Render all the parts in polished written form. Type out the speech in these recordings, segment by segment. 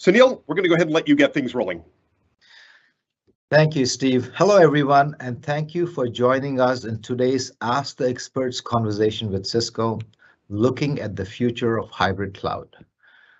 Sunil, we're going to go ahead and let you get things rolling. Thank you, Steve. Hello, everyone, and thank you for joining us in today's Ask the Experts conversation with Cisco, looking at the future of hybrid cloud.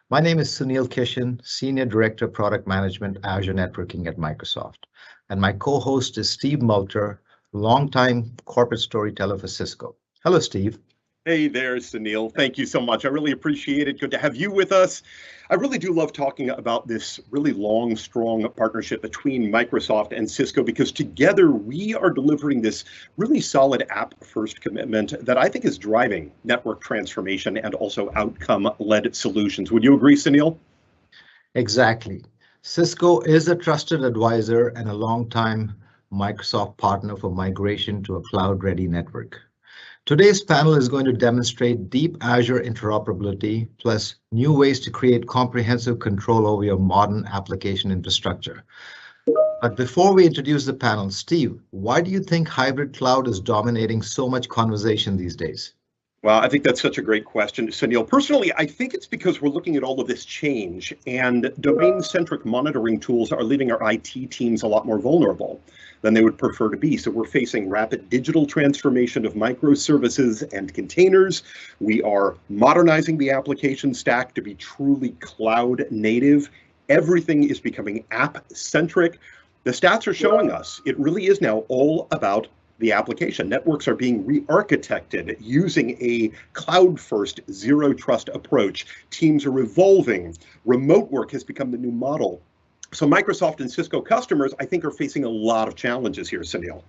My name is Sunil Kishan, Senior Director, Product Management, Azure Networking at Microsoft, and my co-host is Steve Moulter, longtime corporate storyteller for Cisco. Hello, Steve. Hey there, Sunil. Thank you so much. I really appreciate it. Good to have you with us. I really do love talking about this really long, strong partnership between Microsoft and Cisco, because together we are delivering this really solid app-first commitment that I think is driving network transformation and also outcome-led solutions. Would you agree, Sunil? Exactly. Cisco is a trusted advisor and a longtime Microsoft partner for migration to a cloud-ready network. Today's panel is going to demonstrate deep Azure interoperability, plus new ways to create comprehensive control over your modern application infrastructure. But before we introduce the panel, Steve, why do you think hybrid cloud is dominating so much conversation these days? Well, I think that's such a great question, Sunil. Personally, I think it's because we're looking at all of this change, and domain-centric monitoring tools are leaving our IT teams a lot more vulnerable than they would prefer to be. So we're facing rapid digital transformation of microservices and containers. We are modernizing the application stack to be truly cloud native. Everything is becoming app-centric. The stats are showing us it really is now all about the application. Networks are being re-architected using a cloud-first, zero-trust approach. Teams are evolving. Remote work has become the new model. So Microsoft and Cisco customers, I think, are facing a lot of challenges here, Sunil.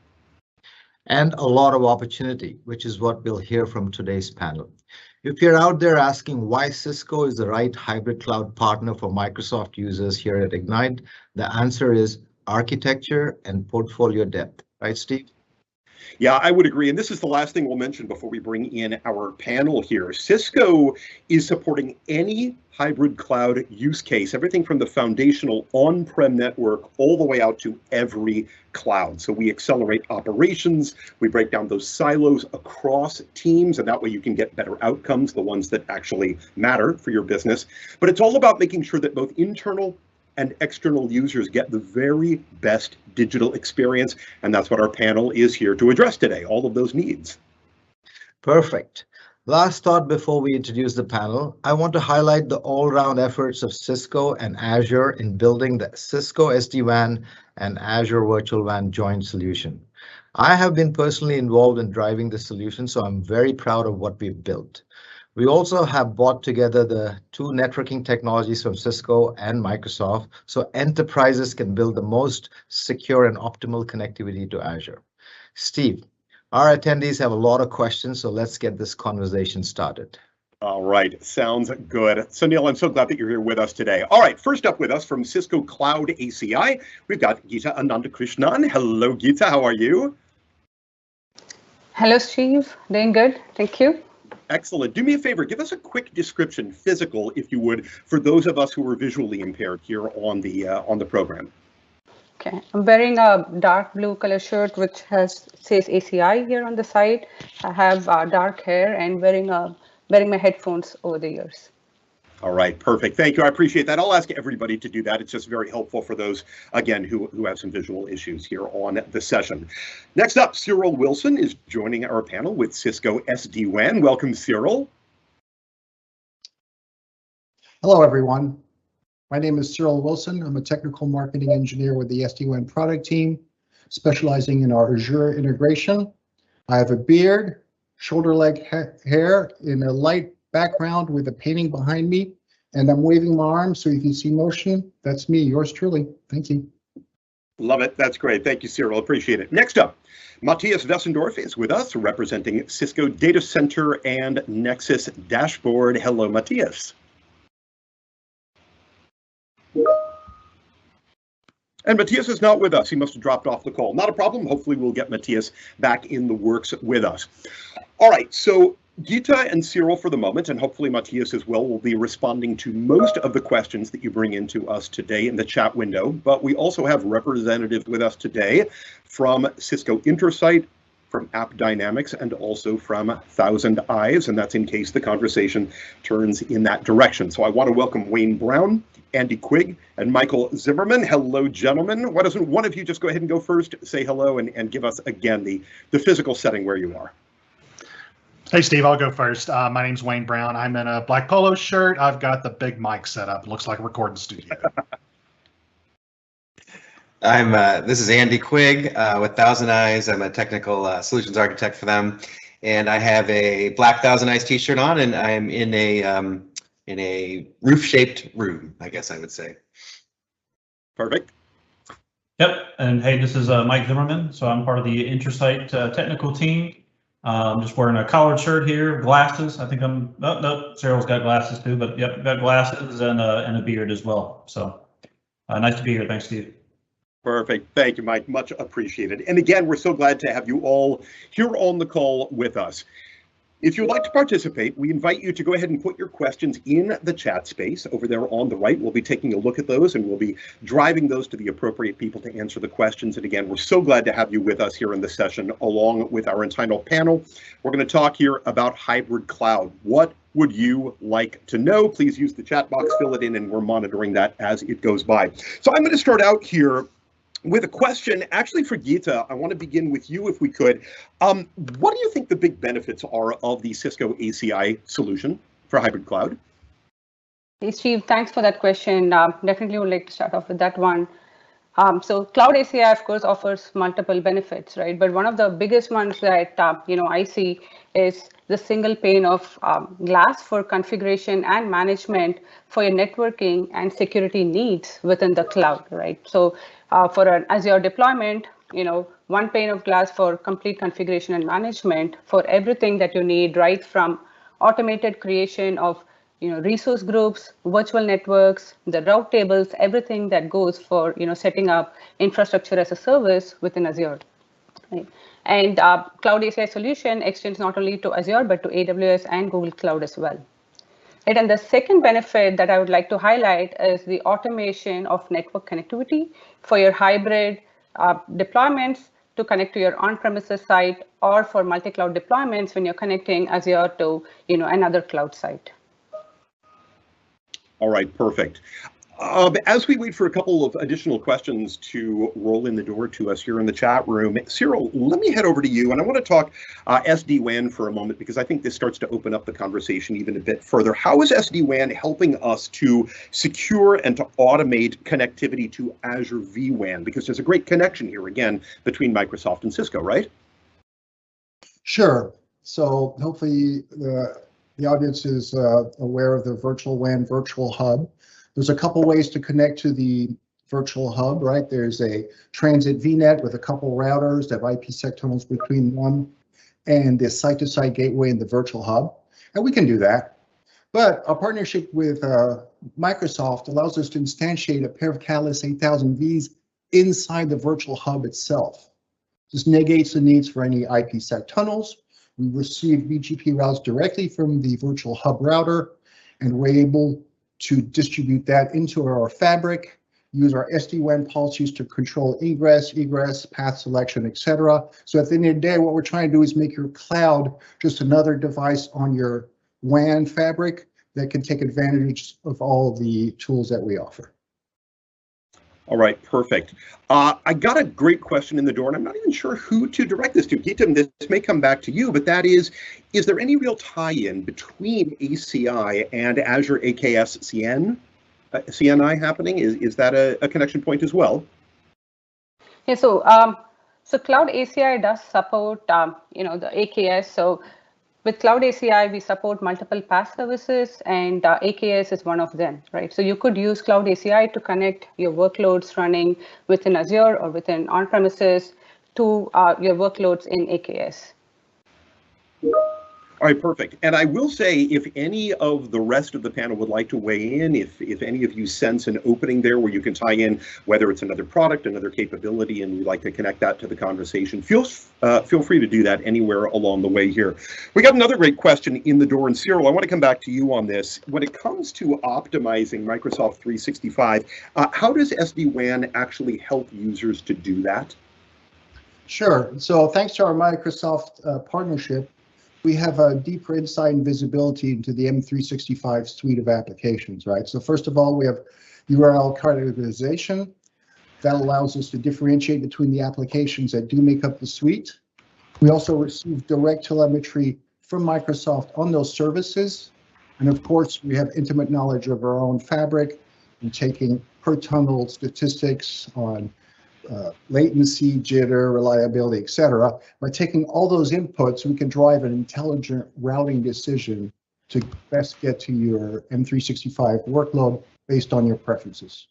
And a lot of opportunity, which is what we'll hear from today's panel. If you're out there asking why Cisco is the right hybrid cloud partner for Microsoft users here at Ignite, the answer is architecture and portfolio depth. Right, Steve? Yeah, I would agree. And this is the last thing we'll mention before we bring in our panel here. Cisco is supporting any hybrid cloud use case, everything from the foundational on-prem network all the way out to every cloud. So we accelerate operations, we break down those silos across teams, and that way you can get better outcomes, the ones that actually matter for your business. But it's all about making sure that both internal and external users get the very best digital experience. And that's what our panel is here to address today, all of those needs. Perfect. Last thought before we introduce the panel, I want to highlight the all-round efforts of Cisco and Azure in building the Cisco SD-WAN and Azure Virtual WAN joint solution. I have been personally involved in driving the solution, so I'm very proud of what we've built. We also have brought together the two networking technologies from Cisco and Microsoft, so enterprises can build the most secure and optimal connectivity to Azure. Steve, our attendees have a lot of questions, so let's get this conversation started. All right, sounds good. Sunil, I'm so glad that you're here with us today. All right, first up with us from Cisco Cloud ACI, we've got Geeta Anandakrishnan. Hello, Geeta, how are you? Hello, Steve. Doing good, thank you. Excellent. Do me a favor, give us a quick description, physical, if you would, for those of us who are visually impaired here on the program. Okay, I'm wearing a dark blue color shirt which says ACI here on the side. I have dark hair and wearing my headphones over the ears. All right, perfect. Thank you. I appreciate that. I'll ask everybody to do that. It's just very helpful for those, again, who have some visual issues here on the session. Next up, Cyril Wilson is joining our panel with Cisco SD-WAN. Welcome, Cyril. Hello, everyone. My name is Cyril Wilson. I'm a technical marketing engineer with the SD-WAN product team, specializing in our Azure integration. I have a beard, shoulder-length hair in a light background with a painting behind me, and I'm waving my arm, so if you see motion, that's me, yours truly. Thank you. Love it. That's great. Thank you, Cyril. Appreciate it. Next up, Matthias Wessendorf is with us, representing Cisco Data Center and Nexus Dashboard. Hello, Matthias. And Matthias is not with us. He must have dropped off the call. Not a problem. Hopefully we'll get Matthias back in the works with us. All right, so Geeta and Cyril for the moment, and hopefully Matthias as well, will be responding to most of the questions that you bring into us today in the chat window. But we also have representatives with us today from Cisco Intersight, from AppDynamics, and also from ThousandEyes, and that's in case the conversation turns in that direction. So I want to welcome Wayne Brown Andy Quigg and Michael Zimmerman. Hello, gentlemen. Why doesn't one of you just go ahead and go first, say hello, and give us, again, the physical setting where you are. Hey, Steve, I'll go first. My name's Wayne Brown. I'm in a black polo shirt. I've got the big mic set up. It looks like a recording studio. This is Andy Quigg with ThousandEyes. I'm a technical solutions architect for them, and I have a black ThousandEyes t-shirt on, and I'm in a roof-shaped room, I guess I would say. Perfect. Yep, and hey, this is Mike Zimmerman. So I'm part of the Intersite technical team. Just wearing a collared shirt here, glasses. I think no, Cyril's got glasses too, but yep, got glasses and a beard as well. So nice to be here. Thanks, Steve. Perfect. Thank you, Mike. Much appreciated. And again, we're so glad to have you all here on the call with us. If you'd like to participate, we invite you to go ahead and put your questions in the chat space over there on the right. We'll be taking a look at those, and we'll be driving those to the appropriate people to answer the questions. And again, we're so glad to have you with us here in the session, along with our entire panel. We're going to talk here about hybrid cloud. What would you like to know? Please use the chat box, fill it in, and we're monitoring that as it goes by. So I'm going to start out here with a question, actually for Geeta. I want to begin with you if we could. What do you think the big benefits are of the Cisco ACI solution for hybrid cloud? Hey, Steve, thanks for that question. Definitely would like to start off with that one. So Cloud ACI, of course, offers multiple benefits, right? But one of the biggest ones that I see is the single pane of glass for configuration and management for your networking and security needs within the cloud, right? So for an Azure deployment, one pane of glass for complete configuration and management for everything that you need, right from automated creation of resource groups, virtual networks, the route tables, everything that goes for setting up infrastructure as a service within Azure. Right? And Cloud ACI solution extends not only to Azure but to AWS and Google Cloud as well. Right? And the second benefit that I would like to highlight is the automation of network connectivity for your hybrid deployments to connect to your on-premises site, or for multi-cloud deployments when you're connecting Azure to another cloud site. All right, perfect. As we wait for a couple of additional questions to roll in the door to us here in the chat room, Cyril, let me head over to you, and I want to talk SD-WAN for a moment, because I think this starts to open up the conversation even a bit further. How is SD-WAN helping us to secure and to automate connectivity to Azure vWAN? Because there's a great connection here, again, between Microsoft and Cisco, right? Sure. So hopefully the audience is aware of the virtual WAN virtual hub. There's a couple ways to connect to the virtual hub, right? There's a transit VNet with a couple routers that have IPsec tunnels between one and the site-to-site gateway in the virtual hub. And we can do that. But our partnership with Microsoft allows us to instantiate a pair of Catalyst 8000Vs inside the virtual hub itself. This negates the needs for any IPsec tunnels. We receive BGP routes directly from the virtual hub router, and we're able to distribute that into our fabric, use our SD-WAN policies to control ingress, egress, path selection, etc. So at the end of the day, what we're trying to do is make your cloud just another device on your WAN fabric that can take advantage of all of the tools that we offer. All right, perfect. I got a great question in the door, and I'm not even sure who to direct this to. Geeta, this may come back to you, but that is there any real tie-in between ACI and Azure AKS CNI happening? Is that a connection point as well? Yeah, so Cloud ACI does support the AKS. So with Cloud ACI, we support multiple PaaS services, and AKS is one of them, right? So you could use Cloud ACI to connect your workloads running within Azure or within on-premises to your workloads in AKS. All right, perfect. And I will say, if any of the rest of the panel would like to weigh in, if any of you sense an opening there where you can tie in, whether it's another product, another capability, and you'd like to connect that to the conversation, feel free to do that anywhere along the way here. We got another great question in the door, and Cyril, I want to come back to you on this. When it comes to optimizing Microsoft 365, how does SD-WAN actually help users to do that? Sure. So thanks to our Microsoft partnership, we have a deeper insight and visibility into the M365 suite of applications, right? So first of all, we have URL categorization. That allows us to differentiate between the applications that do make up the suite. We also receive direct telemetry from Microsoft on those services. And of course, we have intimate knowledge of our own fabric and taking per tunnel statistics on latency, jitter, reliability, etc. By taking all those inputs, we can drive an intelligent routing decision to best get to your M365 workload based on your preferences.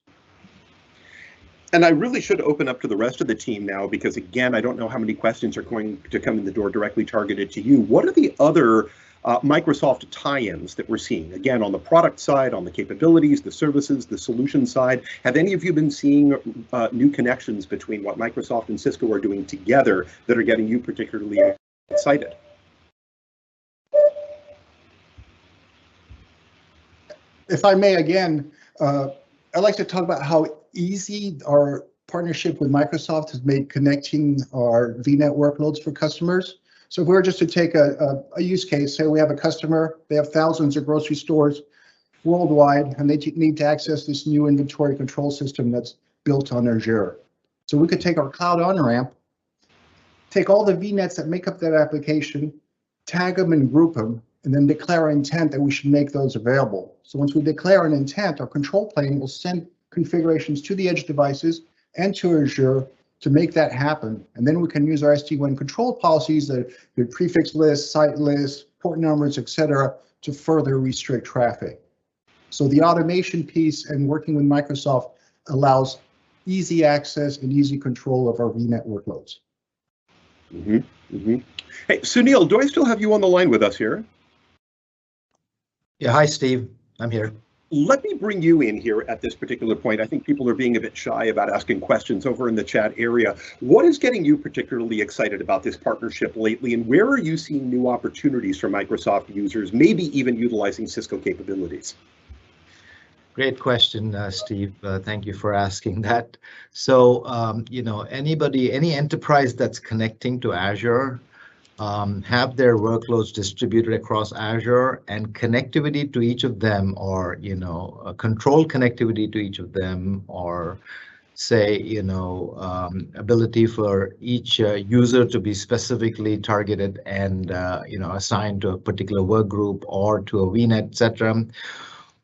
And I really should open up to the rest of the team now, because again, I don't know how many questions are going to come in the door directly targeted to you. What are the other Microsoft tie-ins that we're seeing? Again, on the product side, on the capabilities, the services, the solution side, have any of you been seeing new connections between what Microsoft and Cisco are doing together that are getting you particularly excited? If I may, again, I'd like to talk about how easy our partnership with Microsoft has made connecting our VNet workloads for customers. So if we were just to take a use case, say we have a customer, they have thousands of grocery stores worldwide, and they need to access this new inventory control system that's built on Azure. So we could take our cloud on-ramp, take all the VNets that make up that application, tag them and group them, and then declare intent that we should make those available. So once we declare an intent, our control plane will send configurations to the edge devices and to Azure to make that happen. And then we can use our SD-WAN control policies, the prefix list, site list, port numbers, etc., to further restrict traffic. So the automation piece and working with Microsoft allows easy access and easy control of our VNet workloads. Hey, Sunil, do I still have you on the line with us here? Yeah, hi, Steve. I'm here. Let me bring you in here at this particular point. I think people are being a bit shy about asking questions over in the chat area. What is getting you particularly excited about this partnership lately, and where are you seeing new opportunities for Microsoft users, maybe even utilizing Cisco capabilities? Great question, Steve. Thank you for asking that. So, you know, any enterprise that's connecting to Azure have their workloads distributed across Azure, and connectivity to each of them, or, you know, control connectivity to each of them, or say, you know, ability for each user to be specifically targeted and, you know, assigned to a particular work group or to a VNet, etc.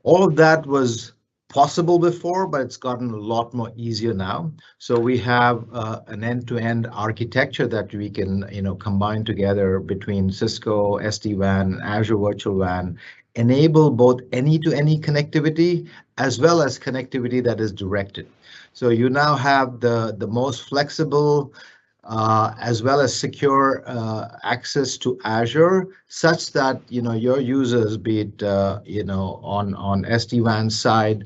All of that was possible before, but it's gotten a lot more easier now. So we have an end-to-end architecture that we can, you know, combine together between Cisco SD-WAN and Azure Virtual WAN, enable both any-to-any connectivity as well as connectivity that is directed. So you now have the most flexible as well as secure access to Azure, such that, you know, your users, be it you know, on SD-WAN side,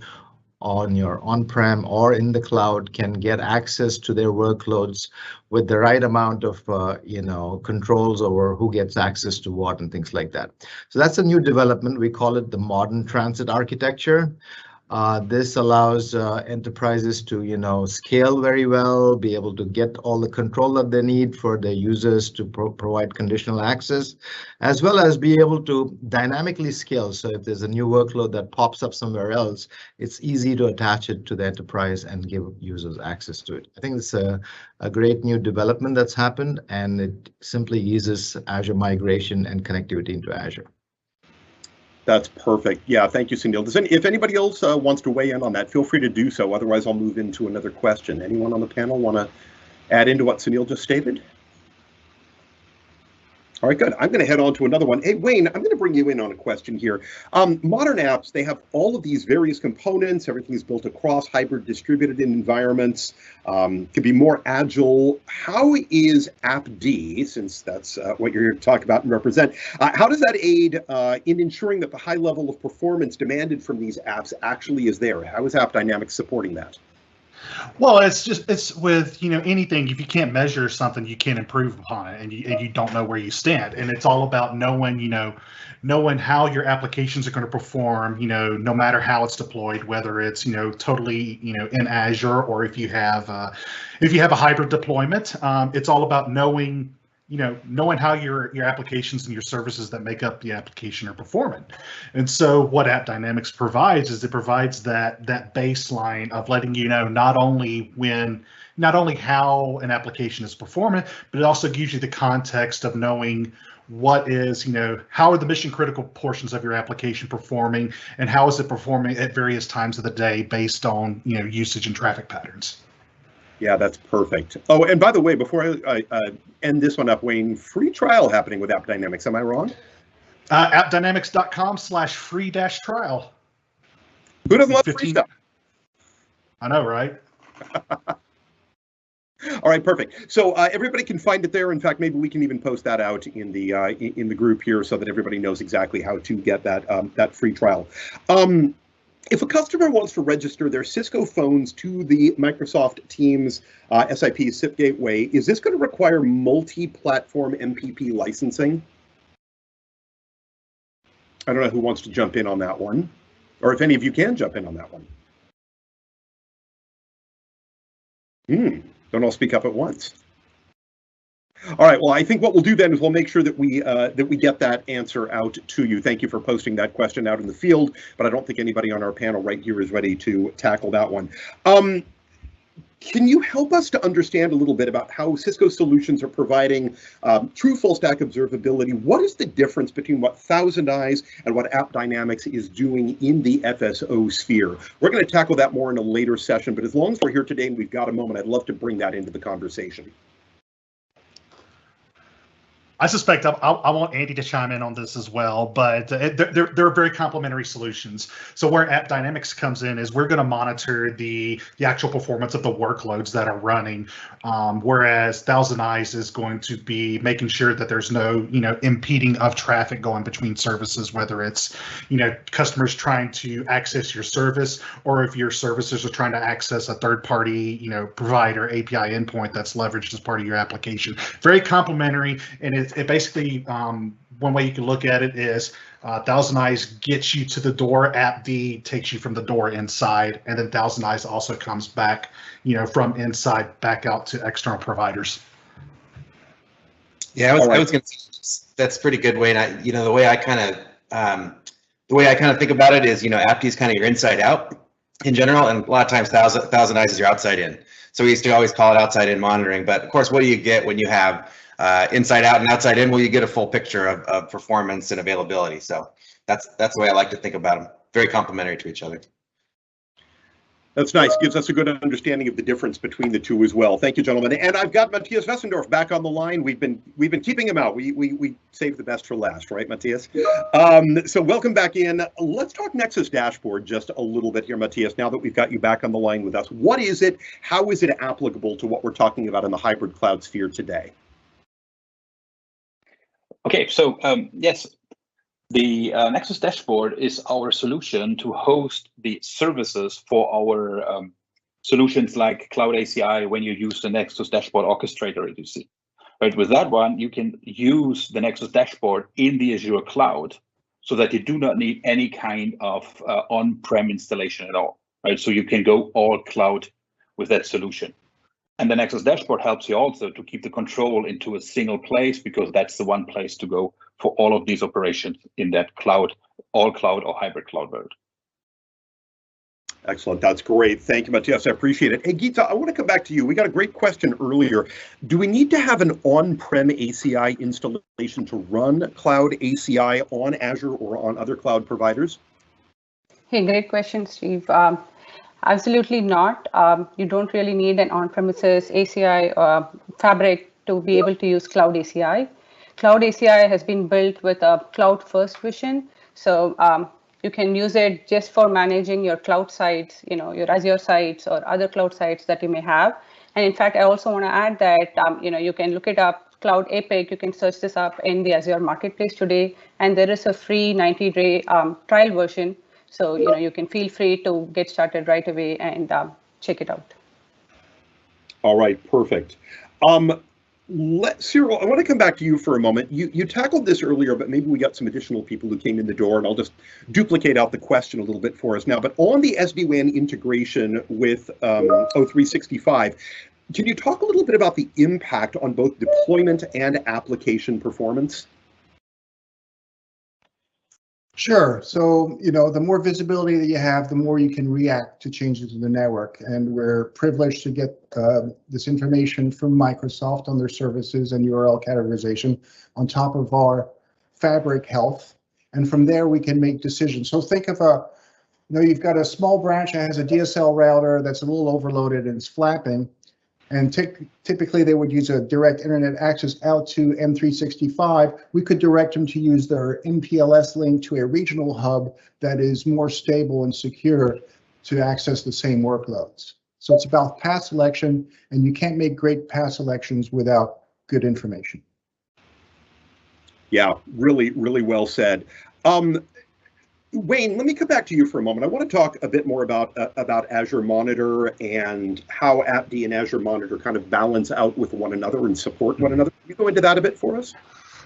on your on-prem or in the cloud, can get access to their workloads with the right amount of you know, controls over who gets access to what and things like that. So that's a new development. We call it the modern transit architecture. This allows enterprises to, you know, scale very well, be able to get all the control that they need for their users to provide conditional access, as well as be able to dynamically scale. So if there's a new workload that pops up somewhere else, it's easy to attach it to the enterprise and give users access to it. I think it's a great new development that's happened, and it simply eases Azure migration and connectivity into Azure. That's perfect. Yeah, thank you, Sunil. If anybody else wants to weigh in on that, feel free to do so. Otherwise, I'll move into another question. Anyone on the panel want to add into what Sunil just stated? All right, good. I'm going to head on to another one. Hey, Wayne, I'm going to bring you in on a question here. Modern apps, they have all of these various components. Everything is built across hybrid distributed environments, can be more agile. How is AppD, since that's what you're here to talk about and represent, how does that aid in ensuring that the high level of performance demanded from these apps actually is there? How is AppDynamics supporting that? Well, it's with, you know, anything. If you can't measure something, you can't improve upon it, and you don't know where you stand. And it's all about knowing, you know, knowing how your applications are going to perform, you know, no matter how it's deployed, whether it's, you know, totally, you know, in Azure, or if you have a hybrid deployment. It's all about knowing knowing how your applications and your services that make up the application are performing. And so what AppDynamics provides is it provides that baseline of letting you know not only how an application is performing, but it also gives you the context of knowing what is, how are the mission critical portions of your application performing, and how is it performing at various times of the day based on, usage and traffic patterns. Yeah, that's perfect. Oh, and by the way, before I end this one up, Wayne, free trial happening with AppDynamics. Am I wrong? AppDynamics.com/free-trial. Who doesn't love free stuff? I know, right? All right, perfect. So everybody can find it there. In fact, maybe we can even post that out in the group here so that everybody knows exactly how to get that free trial. If a customer wants to register their Cisco phones to the Microsoft Teams SIP SIP gateway, is this going to require multi-platform MPP licensing? I don't know who wants to jump in on that one, or if any of you can jump in on that one. Don't all speak up at once. All right, well, I think what we'll do then is we'll make sure that we get that answer out to you. Thank you for posting that question out in the field, but I don't think anybody on our panel right here is ready to tackle that one. Can you help us to understand a little bit about how Cisco solutions are providing true full stack observability? What is the difference between what ThousandEyes and what AppDynamics is doing in the FSO sphere? We're going to tackle that more in a later session, but as long as we're here today and we've got a moment, I'd love to bring that into the conversation. I suspect I want Andy to chime in on this as well, but they're very complementary solutions. So where AppDynamics comes in is we're going to monitor the actual performance of the workloads that are running, whereas ThousandEyes is going to be making sure that there's no impeding of traffic going between services, whether it's customers trying to access your service, or if your services are trying to access a third-party provider API endpoint that's leveraged as part of your application. Very complementary, and it basically, one way you can look at it is ThousandEyes gets you to the door, AppD takes you from the door inside, and then ThousandEyes also comes back, from inside back out to external providers. Yeah, I was going to say that's pretty good, Wayne. The way I kind of think about it is, AppD is kind of your inside out in general, and a lot of times ThousandEyes is your outside in. So we used to always call it outside in monitoring, but of course, what do you get when you have inside out and outside in? Well, you get a full picture of performance and availability. So that's the way I like to think about them. Very complementary to each other. That's nice. Gives us a good understanding of the difference between the two as well. Thank you, gentlemen. And I've got Matthias Wessendorf back on the line. We've been keeping him out. We saved the best for last, right, Matthias? So welcome back in. Let's talk Nexus Dashboard just a little bit here, Matthias. Now that we've got you back on the line with us, what is it? How is it applicable to what we're talking about in the hybrid cloud sphere today? Okay, so yes, the Nexus Dashboard is our solution to host the services for our solutions like Cloud ACI when you use the Nexus Dashboard Orchestrator, as you see. Right, with that one, you can use the Nexus Dashboard in the Azure cloud so that you do not need any kind of on-prem installation at all. Right, so you can go all cloud with that solution. And the Nexus Dashboard helps you also to keep the control into a single place, because that's the one place to go for all of these operations in that cloud, all cloud or hybrid cloud world. Excellent. That's great. Thank you, Matthias. I appreciate it. Hey, Geeta, I want to come back to you. We got a great question earlier. Do we need to have an on-prem ACI installation to run Cloud ACI on Azure or on other cloud providers? Hey, great question, Steve. Absolutely not. You don't really need an on-premises ACI fabric to be able to use Cloud ACI. Cloud ACI has been built with a cloud-first vision, so you can use it just for managing your cloud sites, your Azure sites or other cloud sites that you may have. And in fact, I also want to add that you can look it up, Cloud Epic. You can search this up in the Azure Marketplace today, and there is a free 90-day trial version. So, you can feel free to get started right away and check it out. All right, perfect. Cyril, I want to come back to you for a moment. You tackled this earlier, but maybe we got some additional people who came in the door, and I'll just duplicate out the question a little bit for us now. But on the SD-WAN integration with O365, Can you talk a little bit about the impact on both deployment and application performance? Sure. So, the more visibility that you have, the more you can react to changes in the network. And we're privileged to get this information from Microsoft on their services and URL categorization on top of our fabric health. And from there, we can make decisions. So think of you've got a small branch that has a DSL router that's a little overloaded and it's flapping. And typically they would use a direct internet access out to M365. We could direct them to use their MPLS link to a regional hub that is more stable and secure to access the same workloads. So it's about path selection, and you can't make great path selections without good information. Yeah, really, really well said. Wayne, let me come back to you for a moment. I want to talk a bit more about Azure Monitor and how AppD and Azure Monitor kind of balance out with one another and support one another. Can you go into that a bit for us?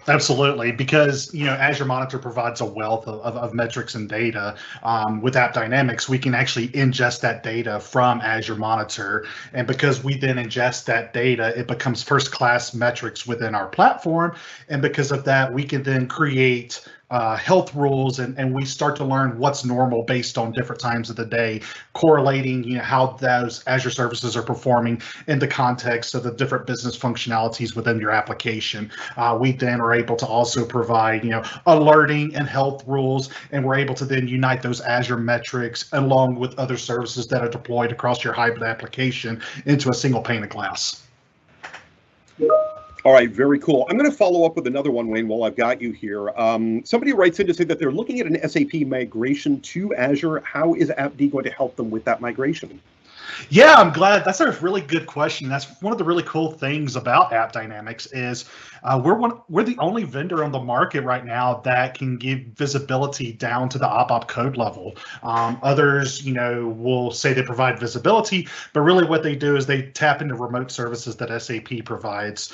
Absolutely, because Azure Monitor provides a wealth of metrics and data. With AppDynamics, we can actually ingest that data from Azure Monitor, and because we then ingest that data, it becomes first-class metrics within our platform, and because of that, we can then create health rules, and we start to learn what's normal based on different times of the day, correlating how those Azure services are performing in the context of the different business functionalities within your application. We then are able to also provide alerting and health rules, and we're able to then unite those Azure metrics along with other services that are deployed across your hybrid application into a single pane of glass. All right, very cool. I'm going to follow up with another one, Wayne, while I've got you here. Somebody writes in to say that they're looking at an SAP migration to Azure. How is AppD going to help them with that migration? Yeah, I'm glad. That's a really good question. That's one of the really cool things about AppDynamics is we're the only vendor on the market right now that can give visibility down to the op code level. Others, will say they provide visibility, but really what they do is they tap into remote services that SAP provides.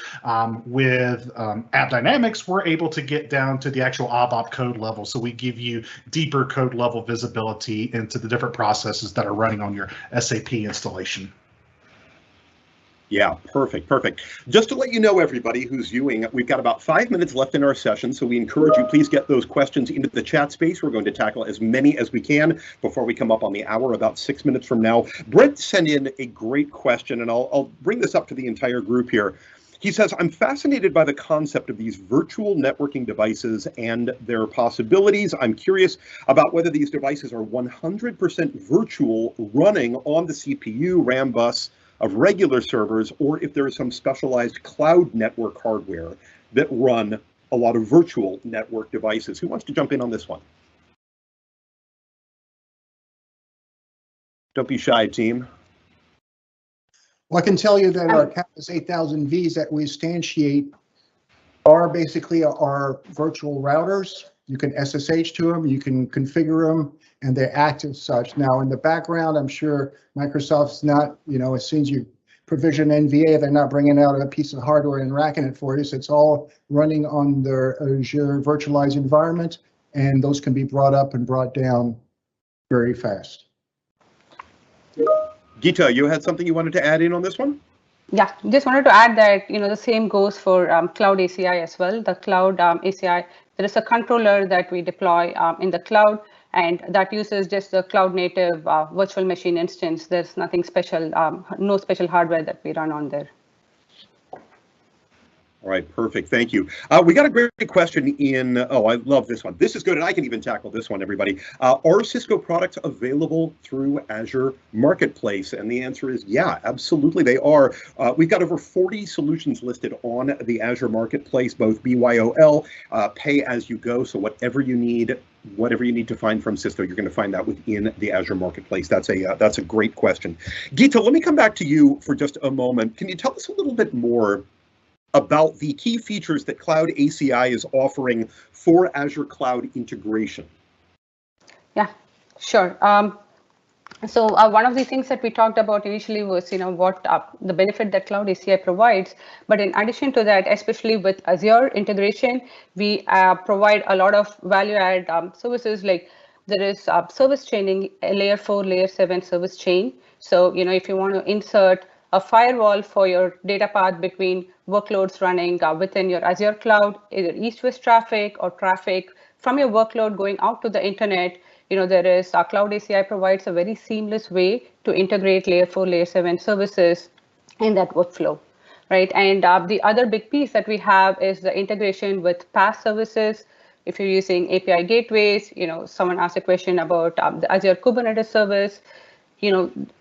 With AppDynamics, we're able to get down to the actual op code level, so we give you deeper code level visibility into the different processes that are running on your SAP installation. Yeah, perfect. Just to let you know, everybody who's viewing, we've got about 5 minutes left in our session, so we encourage you, please get those questions into the chat space. We're going to tackle as many as we can before we come up on the hour, about 6 minutes from now. Brent sent in a great question, and I'll bring this up to the entire group here. He says, I'm fascinated by the concept of these virtual networking devices and their possibilities. I'm curious about whether these devices are 100% virtual, running on the CPU, RAM bus of regular servers, or if there is some specialized cloud network hardware that run a lot of virtual network devices. Who wants to jump in on this one? Don't be shy, team. Well, I can tell you that our Campus 8000 Vs that we instantiate are basically our virtual routers. You can SSH to them, you can configure them, and they act as such. Now, in the background, I'm sure Microsoft's not, as soon as you provision NVA, they're not bringing out a piece of hardware and racking it for you. So it's all running on their Azure virtualized environment, and those can be brought up and brought down very fast. Geeta, you had something you wanted to add in on this one? Yeah, just wanted to add that, the same goes for Cloud ACI as well. The Cloud ACI, there is a controller that we deploy in the cloud, and that uses just the cloud native virtual machine instance. There's nothing special, no special hardware that we run on there. All right, perfect. Thank you. We got a great question in. Oh, I love this one. This is good, and I can even tackle this one, everybody. Are Cisco products available through Azure Marketplace? And the answer is yeah, absolutely they are. We've got over 40 solutions listed on the Azure Marketplace, both BYOL, pay as you go. So whatever you need to find from Cisco, you're going to find that within the Azure Marketplace. That's a great question. Geeta, let me come back to you for just a moment. Can you tell us a little bit more about the key features that Cloud ACI is offering for Azure Cloud integration? Yeah, sure. So one of the things that we talked about initially was, what the benefit that Cloud ACI provides. But in addition to that, especially with Azure integration, we provide a lot of value-add services. Like there is service chaining, layer 4, layer 7 service chain. So if you want to insert a firewall for your data path between workloads running within your Azure cloud, either east-west traffic or traffic from your workload going out to the internet. There is Cloud ACI provides a very seamless way to integrate layer 4, layer 7 services in that workflow, right? And the other big piece that we have is the integration with PaaS services. If you're using API gateways, someone asked a question about the Azure Kubernetes service.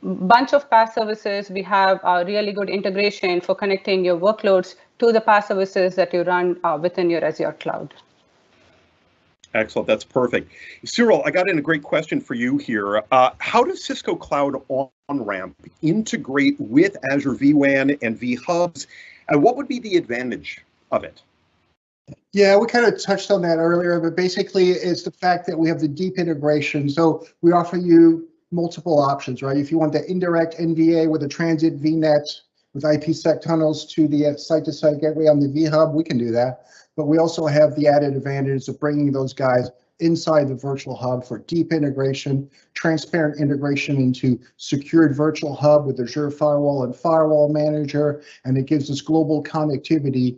Bunch of PaaS services. We have a really good integration for connecting your workloads to the PaaS services that you run within your Azure cloud. Excellent. That's perfect. Cyril, I got in a great question for you here. How does Cisco Cloud On-Ramp integrate with Azure vWAN and vHubs, and what would be the advantage of it? Yeah, we kind of touched on that earlier, but basically it's the fact that we have the deep integration. So we offer you multiple options, right? If you want the indirect NVA with a transit VNet with IPsec tunnels to the site-to-site gateway on the vHub, we can do that. But we also have the added advantage of bringing those guys inside the virtual hub for deep integration, transparent integration into secured virtual hub with Azure Firewall and Firewall Manager, and it gives us global connectivity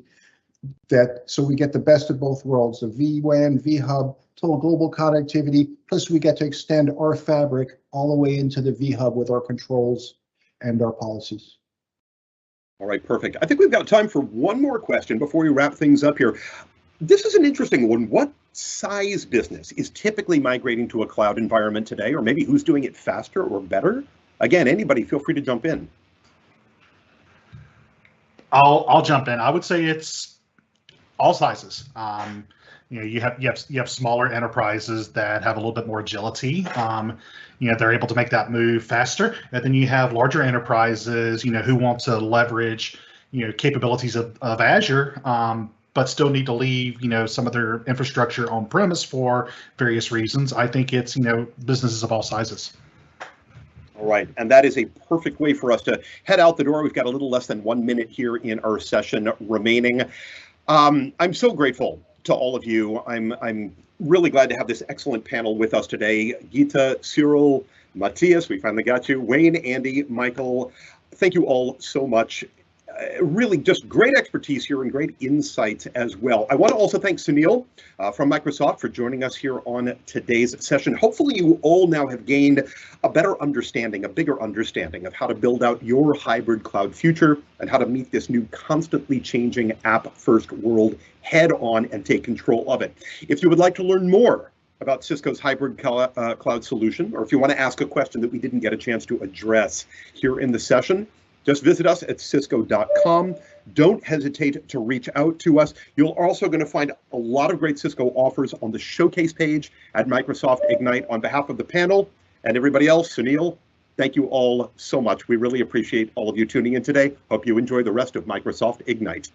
so we get the best of both worlds, the vWAN, vHub, total global connectivity, plus we get to extend our fabric all the way into the vHub with our controls and our policies. All right, perfect. I think we've got time for one more question before we wrap things up here. This is an interesting one. What size business is typically migrating to a cloud environment today, or maybe who's doing it faster or better? Again, anybody, feel free to jump in. I'll jump in. I would say it's all sizes. You have smaller enterprises that have a little bit more agility. They're able to make that move faster, and then you have larger enterprises, who want to leverage, capabilities of Azure, but still need to leave, some of their infrastructure on premise for various reasons. I think it's, businesses of all sizes. All right, and that is a perfect way for us to head out the door. We've got a little less than 1 minute here in our session remaining. I'm so grateful to all of you. I'm really glad to have this excellent panel with us today. Geeta, Cyril, Matthias, we finally got you. Wayne, Andy, Michael, thank you all so much. Really just great expertise here and great insights as well. I want to also thank Sunil from Microsoft for joining us here on today's session. Hopefully you all now have gained a better understanding, a bigger understanding of how to build out your hybrid cloud future and how to meet this new constantly changing app-first world head on and take control of it. If you would like to learn more about Cisco's hybrid cloud solution, or if you want to ask a question that we didn't get a chance to address here in the session, just visit us at cisco.com. Don't hesitate to reach out to us. You're also going to find a lot of great Cisco offers on the showcase page at Microsoft Ignite. On behalf of the panel and everybody else, Sunil, thank you all so much. We really appreciate all of you tuning in today. Hope you enjoy the rest of Microsoft Ignite.